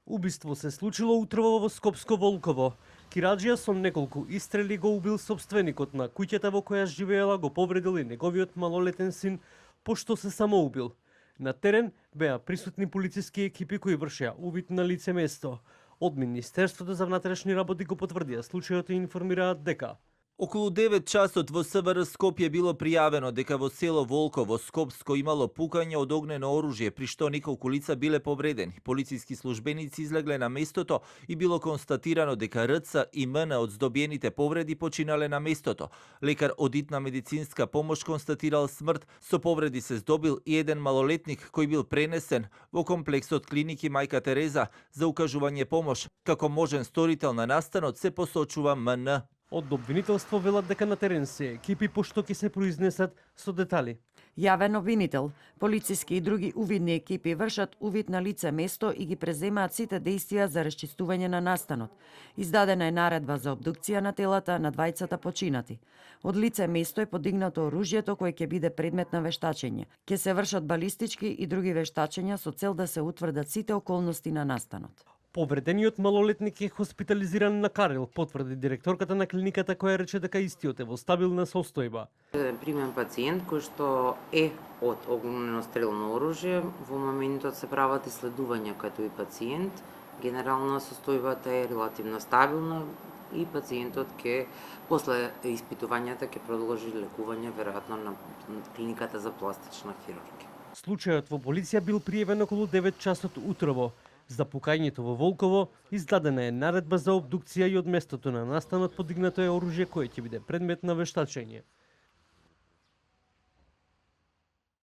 Убиство се случило утрово во Скопско Волково. Кираџија со неколку истрели го убил сопственикот на куќата во која живеела, го повредил и неговиот малолетен син, пошто се самоубил. На терен беа присутни полициски екипи кои вршеа увид на лице место. Од Министерството за внатрешни работи го потврдија случајот и информираат дека околу 9 часот во СВР Скопје било пријавено дека во село Волково, Скопско, имало пукање од огнено оружје, при што неколку лица биле повредени. Полициски службеници излегле на местото и било констатирано дека РЦ и МН од здобиените повреди починале на местото. Лекар од итна медицинска помош констатирал смрт, со повреди се здобил и еден малолетник кој бил пренесен во комплексот клиники Мајка Тереза за укажување помош. Како можен сторител на настанот се посочува МН. од обвинителство велат дека на терен се екипи пошто ќе се произнесат со детали. Јавен обвинител, полициски и други увидни екипи вршат увид на лице место и ги преземаат сите действија за расчистување на настанот. Издадена е наредба за обдукција на телата на двајцата починати. Од лице место е подигнато оружјето кое ќе биде предмет на вештачење. Ќе се вршат балистички и други вештачења со цел да се утврдат сите околности на настанот. Повредениот малолетник е хоспитализиран на Карел, потврди директорката на клиниката која рече дека истиот е во стабилна состојба. Примен пациент кој што е од огнестрелно оружје, во моментот се прават исследувања кај тој пациент. Генерална состојбата е релативно стабилна и пациентот ќе после испитувањата ќе продолжи лекување веројатно на клиниката за пластична хирургија. Случајот во полиција бил пријавен околу 9 часот утрово. За пукањето во Волково издадена е наредба за обдукција и од местото на настанот подигнато е оружје кое ќе биде предмет на вештачење.